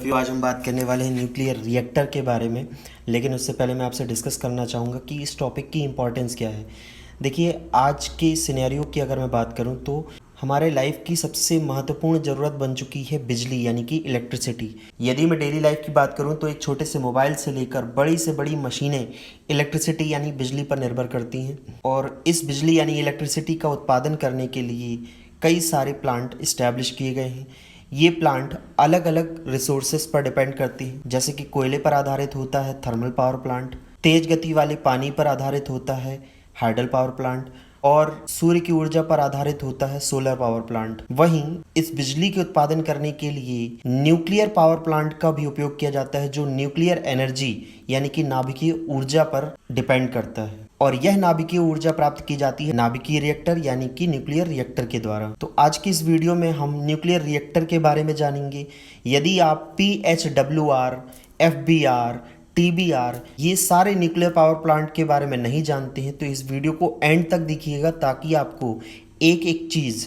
View आज हम बात करने वाले हैं न्यूक्लियर रिएक्टर के बारे में। लेकिन उससे पहले मैं आपसे डिस्कस करना चाहूँगा कि इस टॉपिक की इम्पोर्टेंस क्या है। देखिए, आज के सिनेरियो की अगर मैं बात करूँ तो हमारे लाइफ की सबसे महत्वपूर्ण ज़रूरत बन चुकी है बिजली, यानी कि इलेक्ट्रिसिटी। यदि मैं डेली लाइफ की बात करूँ तो एक छोटे से मोबाइल से लेकर बड़ी से बड़ी मशीनें इलेक्ट्रिसिटी यानी बिजली पर निर्भर करती हैं। और इस बिजली यानी इलेक्ट्रिसिटी का उत्पादन करने के लिए कई सारे प्लांट इस्टेब्लिश किए गए हैं। ये प्लांट अलग अलग रिसोर्सेज पर डिपेंड करती हैं, जैसे कि कोयले पर आधारित होता है थर्मल पावर प्लांट, तेज गति वाले पानी पर आधारित होता है हाइडल पावर प्लांट, और सूर्य की ऊर्जा पर आधारित होता है सोलर पावर प्लांट। वहीं इस बिजली के उत्पादन करने के लिए न्यूक्लियर पावर प्लांट का भी उपयोग किया जाता है, जो न्यूक्लियर एनर्जी यानी कि नाभिकीय ऊर्जा पर डिपेंड करता है। और यह नाभिकीय ऊर्जा प्राप्त की जाती है नाभिकीय रिएक्टर यानी कि न्यूक्लियर रिएक्टर के द्वारा। तो आज की इस वीडियो में हम न्यूक्लियर रिएक्टर के बारे में जानेंगे। यदि आप PHWR, FBR, TBR ये सारे न्यूक्लियर पावर प्लांट के बारे में नहीं जानते हैं तो इस वीडियो को एंड तक देखिएगा, ताकि आपको एक एक चीज़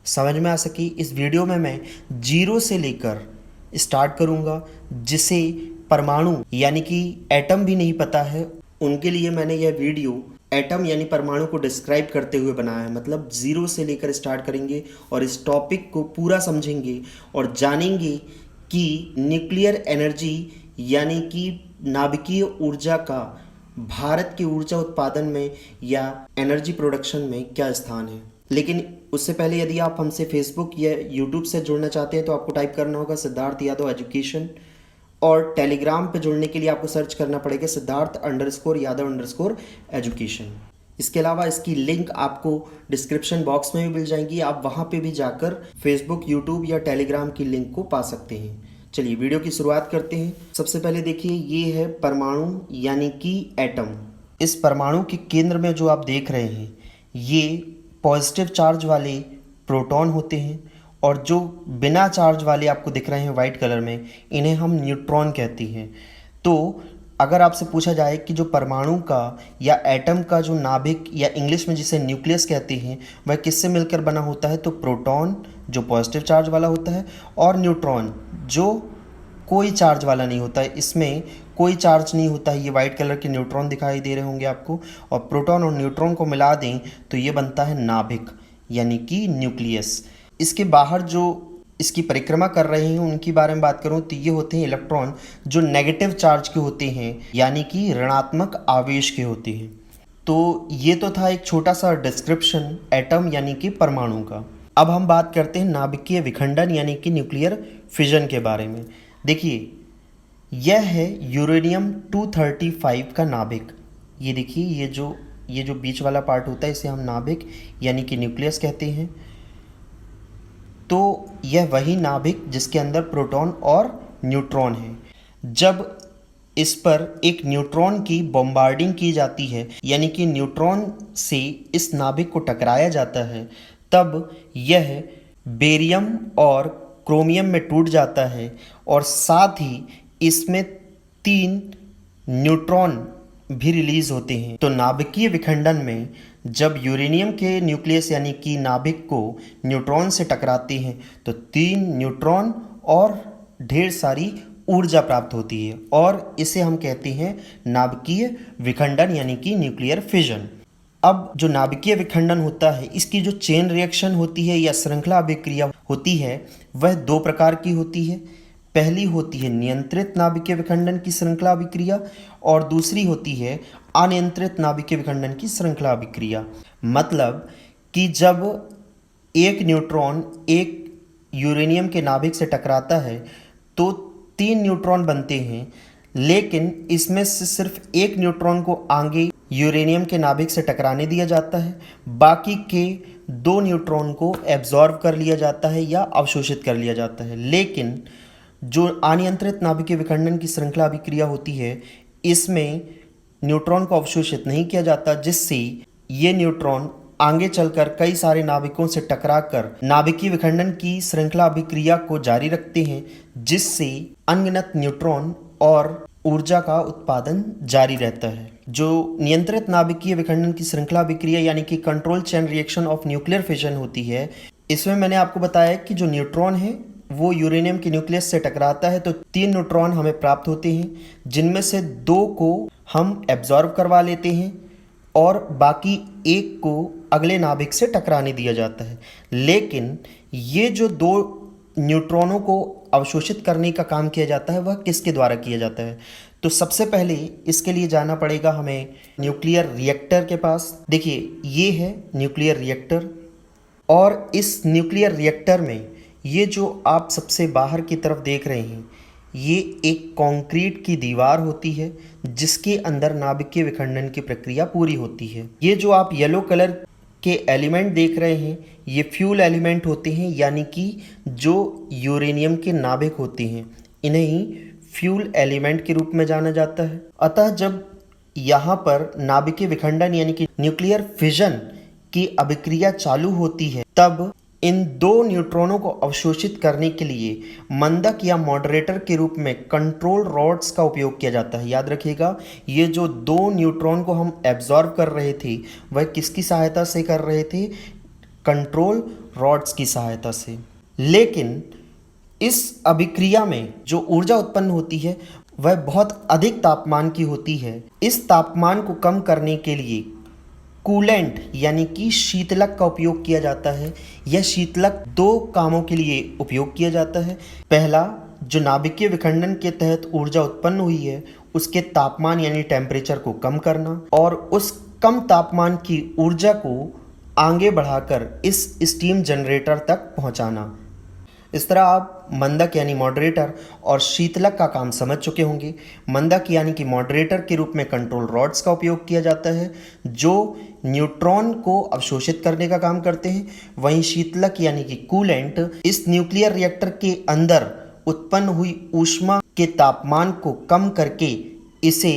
समझ में आ सके। इस वीडियो में मैं जीरो से लेकर स्टार्ट करूंगा। जिसे परमाणु यानी कि एटम भी नहीं पता है, उनके लिए मैंने यह वीडियो एटम यानी परमाणु को डिस्क्राइब करते हुए बनाया है। मतलब जीरो से लेकर स्टार्ट करेंगे और इस टॉपिक को पूरा समझेंगे और जानेंगे कि न्यूक्लियर एनर्जी यानी कि नाभिकीय ऊर्जा का भारत के ऊर्जा उत्पादन में या एनर्जी प्रोडक्शन में क्या स्थान है। लेकिन उससे पहले यदि आप हमसे फेसबुक या यूट्यूब से जुड़ना चाहते हैं तो आपको टाइप करना होगा सिद्धार्थ यादव एजुकेशन, और टेलीग्राम पे जुड़ने के लिए आपको सर्च करना पड़ेगा सिद्धार्थ_यादव_ एजुकेशन। इसके अलावा इसकी लिंक आपको डिस्क्रिप्शन बॉक्स में भी मिल जाएंगी। आप वहाँ पे भी जाकर फेसबुक, यूट्यूब या टेलीग्राम की लिंक को पा सकते हैं। चलिए वीडियो की शुरुआत करते हैं। सबसे पहले देखिए, ये है परमाणु यानी कि एटम। इस परमाणु के केंद्र में जो आप देख रहे हैं, ये पॉजिटिव चार्ज वाले प्रोटॉन होते हैं, और जो बिना चार्ज वाले आपको दिख रहे हैं वाइट कलर में, इन्हें हम न्यूट्रॉन कहते हैं। तो अगर आपसे पूछा जाए कि जो परमाणु का या एटम का जो नाभिक या इंग्लिश में जिसे न्यूक्लियस कहते हैं, वह किससे मिलकर बना होता है, तो प्रोटॉन जो पॉजिटिव चार्ज वाला होता है और न्यूट्रॉन जो कोई चार्ज वाला नहीं होता है। इसमें कोई चार्ज नहीं होता है। ये वाइट कलर के न्यूट्रॉन दिखाई दे रहे होंगे आपको, और प्रोटॉन और न्यूट्रॉन को मिला दें तो ये बनता है नाभिक यानी कि न्यूक्लियस। इसके बाहर जो इसकी परिक्रमा कर रहे हैं उनकी बारे में बात करूं तो ये होते हैं इलेक्ट्रॉन, जो नेगेटिव चार्ज के होते हैं यानी कि ऋणात्मक आवेश के होते हैं। तो ये तो था एक छोटा सा डिस्क्रिप्शन एटम यानी कि परमाणु का। अब हम बात करते हैं नाभिकीय विखंडन यानी कि न्यूक्लियर फिजन के बारे में। देखिए, यह है यूरेनियम 235 का नाभिक। ये देखिए, ये जो बीच वाला पार्ट होता है इसे हम नाभिक यानी कि न्यूक्लियस कहते हैं। तो यह वही नाभिक जिसके अंदर प्रोटॉन और न्यूट्रॉन है। जब इस पर एक न्यूट्रॉन की बॉम्बार्डिंग की जाती है यानी कि न्यूट्रॉन से इस नाभिक को टकराया जाता है, तब यह बेरियम और क्रोमियम में टूट जाता है, और साथ ही इसमें 3 न्यूट्रॉन भी रिलीज होते हैं। तो नाभिकीय विखंडन में जब यूरेनियम के न्यूक्लियस यानी कि नाभिक को न्यूट्रॉन से टकराते हैं तो 3 न्यूट्रॉन और ढेर सारी ऊर्जा प्राप्त होती है, और इसे हम कहते हैं नाभिकीय विखंडन यानी कि न्यूक्लियर फिजन। अब जो नाभिकीय विखंडन होता है, इसकी जो चेन रिएक्शन होती है या श्रृंखला अभिक्रिया होती है, वह 2 प्रकार की होती है। पहली होती है नियंत्रित नाभिकीय विखंडन की श्रृंखला अभिक्रिया, और दूसरी होती है अनियंत्रित नाभिकीय विखंडन की श्रृंखला अभिक्रिया। मतलब कि जब एक न्यूट्रॉन एक यूरेनियम के नाभिक से टकराता है तो 3 न्यूट्रॉन बनते हैं, लेकिन इसमें से सिर्फ एक न्यूट्रॉन को आगे यूरेनियम के नाभिक से टकराने दिया जाता है, बाकी के 2 न्यूट्रॉन को एब्जॉर्ब कर लिया जाता है या अवशोषित कर लिया जाता है। लेकिन जो अनियंत्रित नाभिकीय विखंडन की श्रृंखला अभिक्रिया होती है, इसमें न्यूट्रॉन को अवशोषित नहीं किया जाता, जिससे ये न्यूट्रॉन आगे चलकर कई सारे नाभिकों से टकराकर नाभिकीय विखंडन की श्रृंखला अभिक्रिया को जारी रखते हैं, जिससे अनगिनत न्यूट्रॉन और ऊर्जा का उत्पादन जारी रहता है। जो नियंत्रित नाभिकीय विखंडन की श्रृंखला अभिक्रिया यानी कि control chain reaction of nuclear fission होती है, इसमें मैंने आपको बताया कि जो न्यूट्रॉन है वो यूरेनियम के न्यूक्लियस से टकराता है तो 3 न्यूट्रॉन हमें प्राप्त होते हैं, जिनमें से 2 को हम एब्जॉर्ब करवा लेते हैं और बाकी एक को अगले नाभिक से टकराने दिया जाता है। लेकिन ये जो 2 न्यूट्रॉनों को अवशोषित करने का काम किया जाता है वह किसके द्वारा किया जाता है? तो सबसे पहले इसके लिए जाना पड़ेगा हमें न्यूक्लियर रिएक्टर के पास। देखिए, ये है न्यूक्लियर रिएक्टर और इस न्यूक्लियर रिएक्टर में ये जो आप सबसे बाहर की तरफ देख रहे हैं, ये एक कंक्रीट की दीवार होती है जिसके अंदर नाभिकीय विखंडन की प्रक्रिया पूरी होती है। ये जो आप येलो कलर के एलिमेंट देख रहे हैं, ये फ्यूल एलिमेंट होते हैं, यानी कि जो यूरेनियम के नाभिक होते हैं इन्हें ही फ्यूल एलिमेंट के रूप में जाना जाता है। अतः जब यहाँ पर नाभिकीय विखंडन यानी कि न्यूक्लियर फिजन की अभिक्रिया चालू होती है, तब इन 2 न्यूट्रॉनों को अवशोषित करने के लिए मंदक या मॉडरेटर के रूप में कंट्रोल रॉड्स का उपयोग किया जाता है। याद रखिएगा, ये जो 2 न्यूट्रॉन को हम एब्जॉर्ब कर रहे थे वह किसकी सहायता से कर रहे थे? कंट्रोल रॉड्स की सहायता से। लेकिन इस अभिक्रिया में जो ऊर्जा उत्पन्न होती है वह बहुत अधिक तापमान की होती है। इस तापमान को कम करने के लिए कूलेंट यानी कि शीतलक का उपयोग किया जाता है। यह शीतलक 2 कामों के लिए उपयोग किया जाता है। पहला, जो नाभिकीय विखंडन के तहत ऊर्जा उत्पन्न हुई है उसके तापमान यानी टेम्परेचर को कम करना और उस कम तापमान की ऊर्जा को आगे बढ़ाकर इस स्टीम जनरेटर तक पहुंचाना। इस तरह आप मंदक यानी मॉडरेटर और शीतलक का काम समझ चुके होंगे। मंदक यानी कि मॉडरेटर के रूप में कंट्रोल रॉड्स का उपयोग किया जाता है जो न्यूट्रॉन को अवशोषित करने का काम करते हैं। वहीं शीतलक यानी कि कूलेंट इस न्यूक्लियर रिएक्टर के अंदर उत्पन्न हुई ऊष्मा के तापमान को कम करके इसे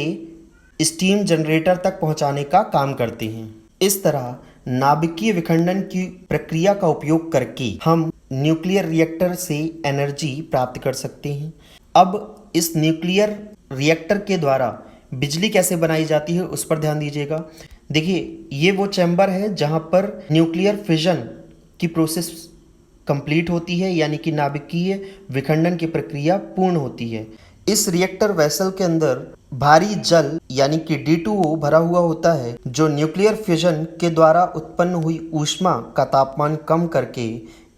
स्टीम जनरेटर तक पहुंचाने का काम करते हैं। इस तरह नाभिकीय विखंडन की प्रक्रिया का उपयोग करके हम न्यूक्लियर रिएक्टर से एनर्जी प्राप्त कर सकते हैं। अब इस न्यूक्लियर रिएक्टर के द्वारा बिजली कैसे बनाई जाती है उस पर ध्यान दीजिएगा। देखिए, ये वो चैम्बर है जहाँ पर न्यूक्लियर फिजन की प्रोसेस कंप्लीट होती है, यानी कि नाभिकीय विखंडन की प्रक्रिया पूर्ण होती है। इस रिएक्टर वेसल के अंदर भारी जल यानी कि D2O भरा हुआ होता है जो न्यूक्लियर फिजन के द्वारा उत्पन्न हुई ऊष्मा का तापमान कम करके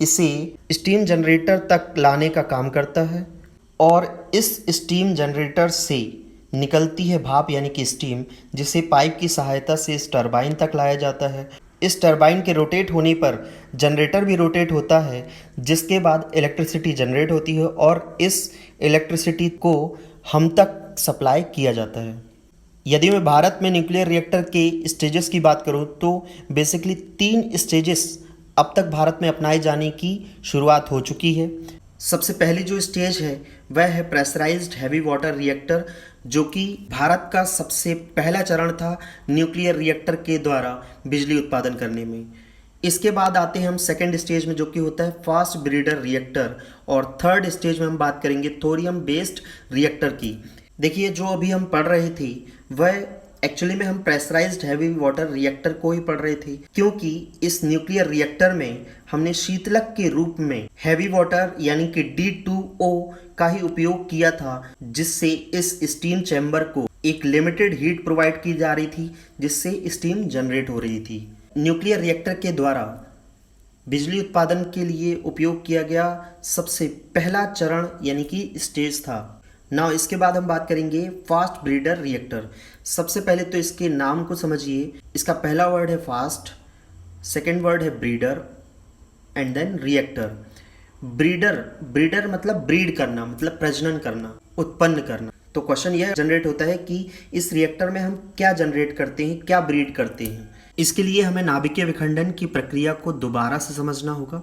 इसे स्टीम जनरेटर तक लाने का काम करता है और इस स्टीम जनरेटर से निकलती है भाप यानी कि स्टीम, जिसे पाइप की सहायता से इस टरबाइन तक लाया जाता है। इस टरबाइन के रोटेट होने पर जनरेटर भी रोटेट होता है, जिसके बाद इलेक्ट्रिसिटी जनरेट होती है और इस इलेक्ट्रिसिटी को हम तक सप्लाई किया जाता है। यदि मैं भारत में न्यूक्लियर रिएक्टर के स्टेजेस की बात करूं तो बेसिकली 3 स्टेजेस अब तक भारत में अपनाए जाने की शुरुआत हो चुकी है। सबसे पहली जो स्टेज है वह है प्रेशराइज्ड हैवी वाटर रिएक्टर, जो कि भारत का सबसे पहला चरण था न्यूक्लियर रिएक्टर के द्वारा बिजली उत्पादन करने में। इसके बाद आते हैं हम सेकेंड स्टेज में, जो कि होता है फास्ट ब्रीडर रिएक्टर, और थर्ड स्टेज में हम बात करेंगे थोरियम बेस्ड रिएक्टर की। देखिए, जो अभी हम पढ़ रहे थे वह एक्चुअली में हम प्रेशराइज्ड हैवी वाटर रिएक्टर को ही पढ़ रहे थे, क्योंकि इस न्यूक्लियर रिएक्टर में हमने शीतलक के रूप में हैवी वाटर यानी कि D2O का ही उपयोग किया था, जिससे इस स्टीम चैम्बर को एक लिमिटेड हीट प्रोवाइड की जा रही थी, जिससे स्टीम जनरेट हो रही थी। न्यूक्लियर रिएक्टर के द्वारा बिजली उत्पादन के लिए उपयोग किया गया सबसे पहला चरण यानी कि स्टेज था। नाउ इसके बाद हम बात करेंगे फास्ट ब्रीडर रिएक्टर। सबसे पहले तो इसके नाम को समझिए। इसका पहला वर्ड है फास्ट, सेकंड वर्ड है breeder and then reactor. Breeder मतलब ब्रीड करना, मतलब प्रजनन करना, उत्पन्न करना। तो क्वेश्चन यह जनरेट होता है कि इस रिएक्टर में हम क्या जनरेट करते हैं, क्या ब्रीड करते हैं। इसके लिए हमें नाभिकीय विखंडन की प्रक्रिया को दोबारा से समझना होगा।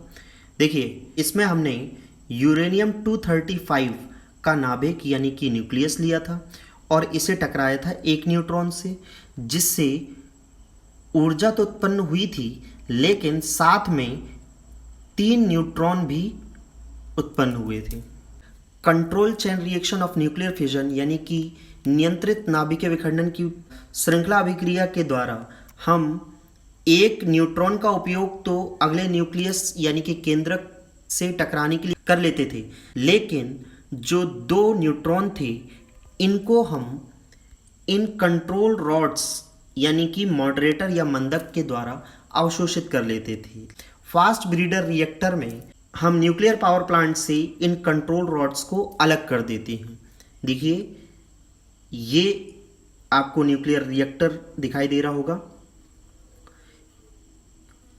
देखिए, इसमें हमने यूरेनियम 235 का नाभिक यानी कि न्यूक्लियस लिया था और इसे टकराया था एक न्यूट्रॉन से, जिससे ऊर्जा तो उत्पन्न हुई थी, लेकिन साथ में 3 न्यूट्रॉन भी उत्पन्न हुए थे। Control chain reaction of nuclear fission यानी कि नियंत्रित नाभिकीय विखंडन की श्रृंखला अभिक्रिया के द्वारा हम एक न्यूट्रॉन का उपयोग तो अगले न्यूक्लियस यानी कि केंद्रक से टकराने के लिए कर लेते थे, लेकिन जो दो न्यूट्रॉन थे इनको हम इन कंट्रोल रॉड्स यानी कि मॉडरेटर या मंदक के द्वारा अवशोषित कर लेते थे। फास्ट ब्रीडर रिएक्टर में हम न्यूक्लियर पावर प्लांट से इन कंट्रोल रॉड्स को अलग कर देते हैं। देखिए, ये आपको न्यूक्लियर रिएक्टर दिखाई दे रहा होगा।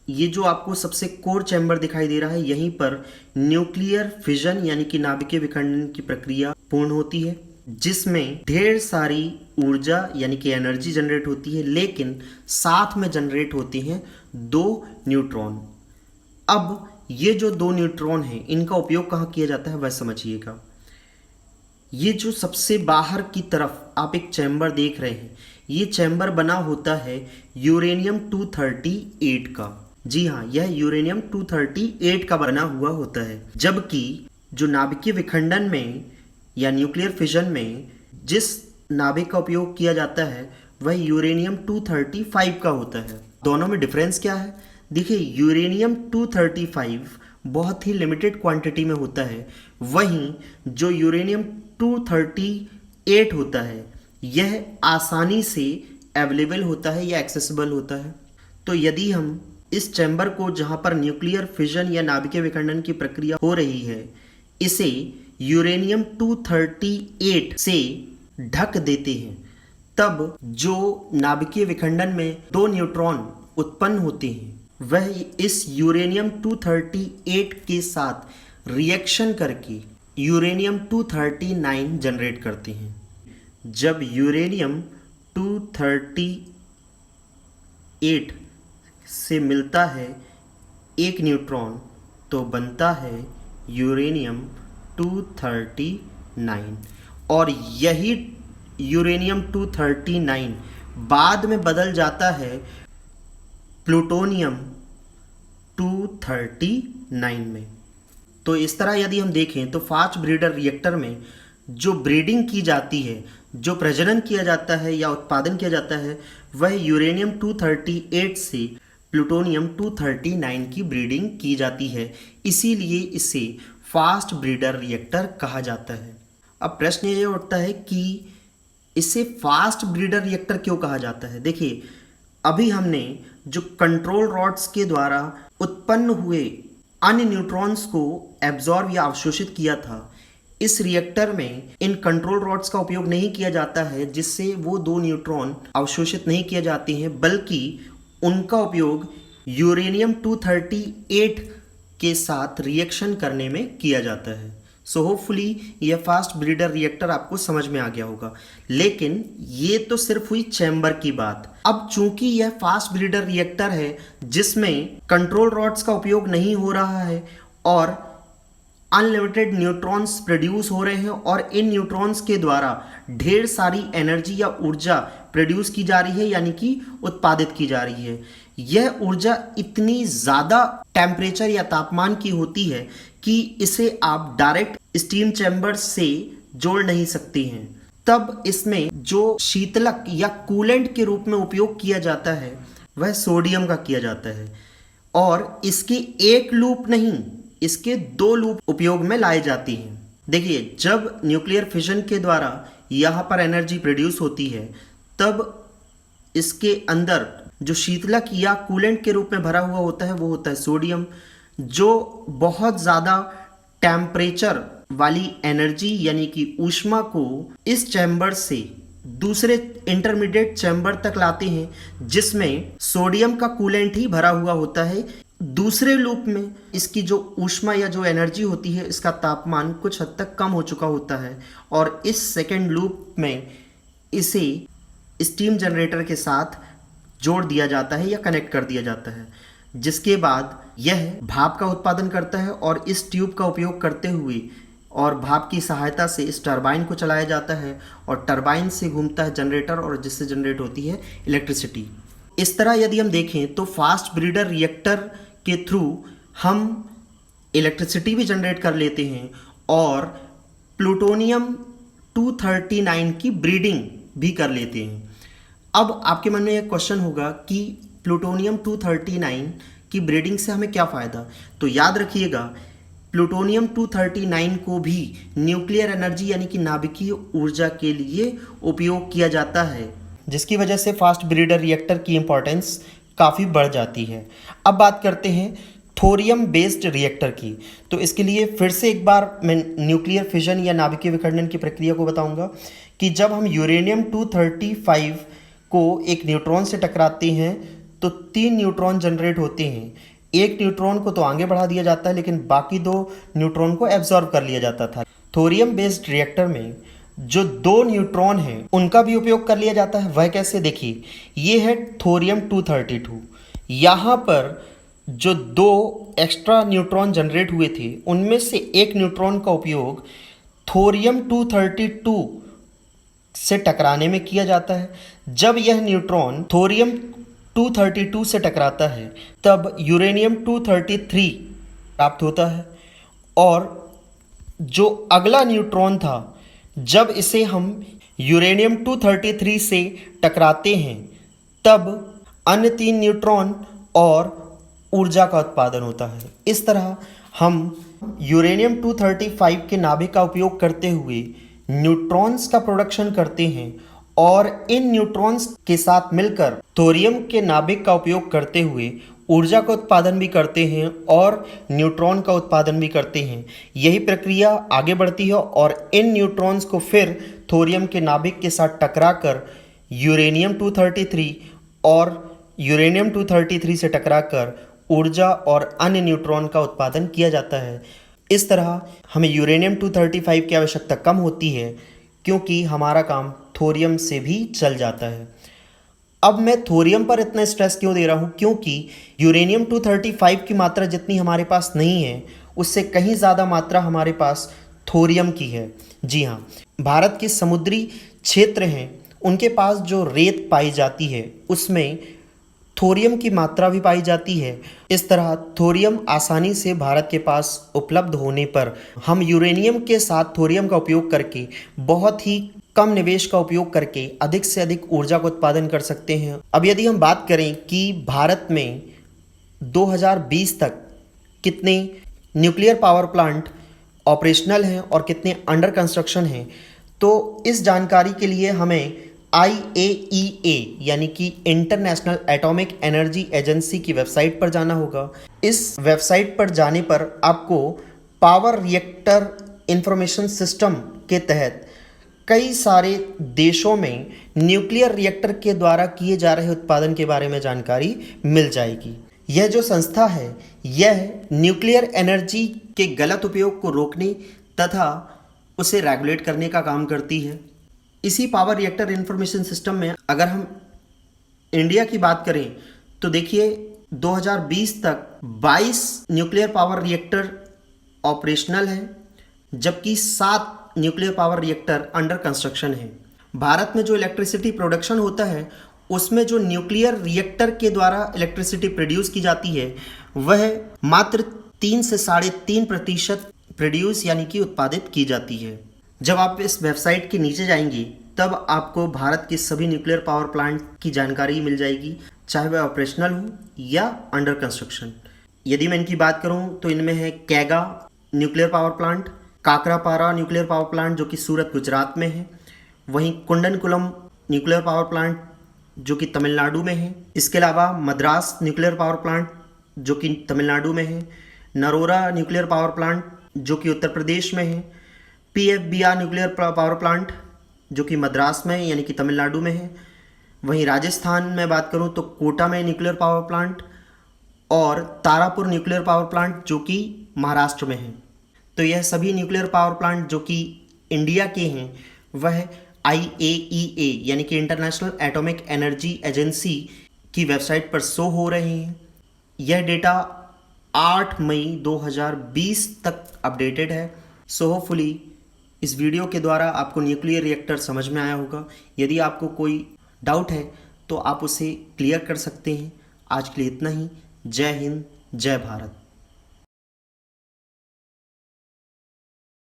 ये जो आपको सबसे कोर चैम्बर दिखाई दे रहा है, यहीं पर न्यूक्लियर फिजन यानी कि नाभिकीय विखंडन की प्रक्रिया पूर्ण होती है, जिसमें ढेर सारी ऊर्जा यानी कि एनर्जी जनरेट होती है, लेकिन साथ में जनरेट होती हैं दो न्यूट्रॉन। अब ये जो दो न्यूट्रॉन हैं इनका उपयोग कहाँ किया जाता है वह समझिएगा। ये जो सबसे बाहर की तरफ आप एक चैम्बर देख रहे हैं, ये चैम्बर बना होता है यूरेनियम 238 का। जी हाँ, यह यूरेनियम 238 का बना हुआ होता है, जबकि जो नाभिकीय विखंडन में या न्यूक्लियर फिजन में जिस नाभिक का उपयोग किया जाता है वह यूरेनियम 235 का होता है। दोनों में डिफरेंस क्या है? देखिए, यूरेनियम 235 बहुत ही लिमिटेड क्वांटिटी में होता है, वहीं जो यूरेनियम 238 होता है यह आसानी से अवेलेबल होता है या एक्सेसिबल होता है। तो यदि हम इस चैम्बर को जहां पर न्यूक्लियर फिजन या नाभिकीय विखंडन की प्रक्रिया हो रही है, इसे यूरेनियम 238 से ढक देते हैं, तब जो नाभिकीय विखंडन में दो न्यूट्रॉन उत्पन्न होते हैं वह इस यूरेनियम 238 के साथ रिएक्शन करके यूरेनियम 239 जनरेट करते हैं। जब यूरेनियम 238 से मिलता है एक न्यूट्रॉन तो बनता है यूरेनियम 239, और यही यूरेनियम 239 बाद में बदल जाता है प्लूटोनियम 239 में। तो इस तरह यदि हम देखें तो फास्ट ब्रीडर रिएक्टर में जो ब्रीडिंग की जाती है, जो प्रजनन किया जाता है या उत्पादन किया जाता है, वह यूरेनियम 238 से प्लूटोनियम 239 की ब्रीडिंग की जाती है। इसीलिए इसे फास्ट ब्रीडर रिएक्टर कहा जाता है। अब प्रश्न ये उठता है कि इसे फास्ट ब्रीडर रिएक्टर क्यों कहा जाता है। देखिए, अभी हमने जो कंट्रोल रॉड्स के द्वारा उत्पन्न हुए अन्य न्यूट्रॉन्स को एब्जॉर्ब या अवशोषित किया था, इस रिएक्टर में इन कंट्रोल रॉड्स का उपयोग नहीं किया जाता है, जिससे वो दो न्यूट्रॉन अवशोषित नहीं किए जाते हैं, बल्कि उनका उपयोग यूरेनियम 238 के साथ रिएक्शन करने में किया जाता है। सो होपफुली यह फास्ट ब्रीडर रिएक्टर आपको समझ में आ गया होगा। लेकिन ये तो सिर्फ हुई चैम्बर की बात। अब चूंकि यह फास्ट ब्रीडर रिएक्टर है जिसमें कंट्रोल रॉड्स का उपयोग नहीं हो रहा है और अनलिमिटेड न्यूट्रॉन्स प्रोड्यूस हो रहे हैं, और इन न्यूट्रॉन्स के द्वारा ढेर सारी एनर्जी या ऊर्जा प्रोड्यूस की जा रही है, यानी कि उत्पादित की जा रही है। यह ऊर्जा इतनी ज़्यादा टेम्परेचर या तापमान की होती है कि इसे आप डायरेक्ट स्टीम चैम्बर से जोड़ नहीं सकते हैं। तब इसमें जो शीतलक या कूलेंट के रूप में उपयोग किया जाता है वह सोडियम का किया जाता है, और इसके एक लूप नहीं, इसके दो लूप उपयोग में लाए जाती हैं। देखिए, जब न्यूक्लियर फिजन के द्वारा यहाँ पर एनर्जी प्रोड्यूस होती है, तब इसके अंदर जो शीतलक या कूलेंट के रूप में भरा हुआ होता है वो होता है सोडियम, जो बहुत ज़्यादा टेम्परेचर वाली एनर्जी यानी कि ऊष्मा को इस चैम्बर से दूसरे इंटरमीडिएट चैम्बर तक लाते हैं, जिसमें सोडियम का कूलेंट ही भरा हुआ होता है। दूसरे लूप में इसकी जो ऊष्मा या जो एनर्जी होती है, इसका तापमान कुछ हद तक कम हो चुका होता है, और इस सेकेंड लूप में इसे स्टीम जनरेटर के साथ जोड़ दिया जाता है या कनेक्ट कर दिया जाता है, जिसके बाद यह भाप का उत्पादन करता है, और इस ट्यूब का उपयोग करते हुए और भाप की सहायता से इस टरबाइन को चलाया जाता है, और टरबाइन से घूमता है जनरेटर, और जिससे जनरेट होती है इलेक्ट्रिसिटी। इस तरह यदि हम देखें तो फास्ट ब्रीडर रिएक्टर के थ्रू हम इलेक्ट्रिसिटी भी जनरेट कर लेते हैं और प्लूटोनियम 239 की ब्रीडिंग भी कर लेते हैं। अब आपके मन में एक क्वेश्चन होगा कि प्लूटोनियम 239 की ब्रीडिंग से हमें क्या फ़ायदा। तो याद रखिएगा प्लूटोनियम 239 को भी न्यूक्लियर एनर्जी यानी कि नाभिकीय ऊर्जा के लिए उपयोग किया जाता है, जिसकी वजह से फास्ट ब्रीडर रिएक्टर की इम्पोर्टेंस काफ़ी बढ़ जाती है। अब बात करते हैं थोरियम बेस्ड रिएक्टर की। तो इसके लिए फिर से एक बार मैं न्यूक्लियर फिजन या नाभिकीय विखंडन की प्रक्रिया को बताऊंगा कि जब हम यूरेनियम 235 को एक न्यूट्रॉन से टकराते हैं तो 3 न्यूट्रॉन जनरेट होते हैं। एक न्यूट्रॉन को तो आगे बढ़ा दिया जाता है, लेकिन बाकी 2 न्यूट्रॉन को एब्जॉर्ब कर लिया जाता था। थोरियम बेस्ड रिएक्टर में जो 2 न्यूट्रॉन हैं उनका भी उपयोग कर लिया जाता है। वह कैसे, देखिए, ये है थोरियम 232। यहाँ पर जो 2 एक्स्ट्रा न्यूट्रॉन जनरेट हुए थे उनमें से एक न्यूट्रॉन का उपयोग थोरियम 232 से टकराने में किया जाता है। जब यह न्यूट्रॉन थोरियम 232 से टकराता है तब यूरेनियम 233 प्राप्त होता है, और जो अगला न्यूट्रॉन था जब इसे हम यूरेनियम 233 से टकराते हैं तब अन्य 3 न्यूट्रॉन और ऊर्जा का उत्पादन होता है। इस तरह हम यूरेनियम 235 के नाभिक का उपयोग करते हुए न्यूट्रॉन्स का प्रोडक्शन करते हैं और इन न्यूट्रॉन्स के साथ मिलकर थोरियम के नाभिक का उपयोग करते हुए ऊर्जा का उत्पादन भी करते हैं और न्यूट्रॉन का उत्पादन भी करते हैं। यही प्रक्रिया आगे बढ़ती है और इन न्यूट्रॉन्स को फिर थोरियम के नाभिक के साथ टकराकर यूरेनियम 233 और यूरेनियम 233 से टकराकर ऊर्जा और अन्य न्यूट्रॉन का उत्पादन किया जाता है। इस तरह हमें यूरेनियम 235 की आवश्यकता कम होती है क्योंकि हमारा काम थोरियम से भी चल जाता है। अब मैं थोरियम पर इतना स्ट्रेस क्यों दे रहा हूँ, क्योंकि यूरेनियम 235 की मात्रा जितनी हमारे पास नहीं है उससे कहीं ज़्यादा मात्रा हमारे पास थोरियम की है। जी हाँ, भारत के समुद्री क्षेत्र हैं उनके पास जो रेत पाई जाती है उसमें थोरियम की मात्रा भी पाई जाती है। इस तरह थोरियम आसानी से भारत के पास उपलब्ध होने पर हम यूरेनियम के साथ थोरियम का उपयोग करके बहुत ही कम निवेश का उपयोग करके अधिक से अधिक ऊर्जा का उत्पादन कर सकते हैं। अब यदि हम बात करें कि भारत में 2020 तक कितने न्यूक्लियर पावर प्लांट ऑपरेशनल हैं और कितने अंडर कंस्ट्रक्शन हैं, तो इस जानकारी के लिए हमें IAEA यानी कि इंटरनेशनल एटॉमिक एनर्जी एजेंसी की वेबसाइट पर जाना होगा। इस वेबसाइट पर जाने पर आपको पावर रिएक्टर इंफॉर्मेशन सिस्टम के तहत कई सारे देशों में न्यूक्लियर रिएक्टर के द्वारा किए जा रहे उत्पादन के बारे में जानकारी मिल जाएगी। यह जो संस्था है यह न्यूक्लियर एनर्जी के गलत उपयोग को रोकने तथा उसे रेगुलेट करने का काम करती है। इसी पावर रिएक्टर इंफॉर्मेशन सिस्टम में अगर हम इंडिया की बात करें तो देखिए 2020 तक 22 न्यूक्लियर पावर रिएक्टर ऑपरेशनल है, जबकि 7 nuclear power reactor under construction है। भारत में जो इलेक्ट्रिसिटी प्रोडक्शन होता है उसमें जो न्यूक्लियर रिएक्टर के द्वारा इलेक्ट्रिसिटी प्रोड्यूस की जाती है वह मात्र 3 से 3.5% प्रोड्यूस यानी कि उत्पादित की जाती है। जब आप इस वेबसाइट के नीचे जाएंगे तब आपको भारत के सभी न्यूक्लियर पावर प्लांट की जानकारी मिल जाएगी, चाहे वह ऑपरेशनल हो या अंडर कंस्ट्रक्शन। यदि मैं इनकी बात करूं तो इनमें है Kaiga nuclear power plant, Kakrapar nuclear power plant जो कि सूरत गुजरात में है, वहीं कुंडनकुलम न्यूक्लियर पावर प्लांट जो कि तमिलनाडु में है। इसके अलावा मद्रास न्यूक्लियर पावर प्लांट जो कि तमिलनाडु में है, नरोरा न्यूक्लियर पावर प्लांट जो कि उत्तर प्रदेश में है, PFBR न्यूक्लियर पावर प्लांट जो कि मद्रास में यानी कि तमिलनाडु में है। वहीं राजस्थान में बात करूं तो कोटा में न्यूक्लियर पावर प्लांट और तारापुर न्यूक्लियर पावर प्लांट जो कि महाराष्ट्र में है। तो यह सभी न्यूक्लियर पावर प्लांट जो कि इंडिया के हैं वह IAEA यानी कि इंटरनेशनल एटॉमिक एनर्जी एजेंसी की वेबसाइट पर शो हो रहे हैं। यह डेटा 8 मई 2020 तक अपडेटेड है। सो होपफुली इस वीडियो के द्वारा आपको न्यूक्लियर रिएक्टर समझ में आया होगा। यदि आपको कोई डाउट है तो आप उसे क्लियर कर सकते हैं। आज के लिए इतना ही। जय हिंद, जय भारत।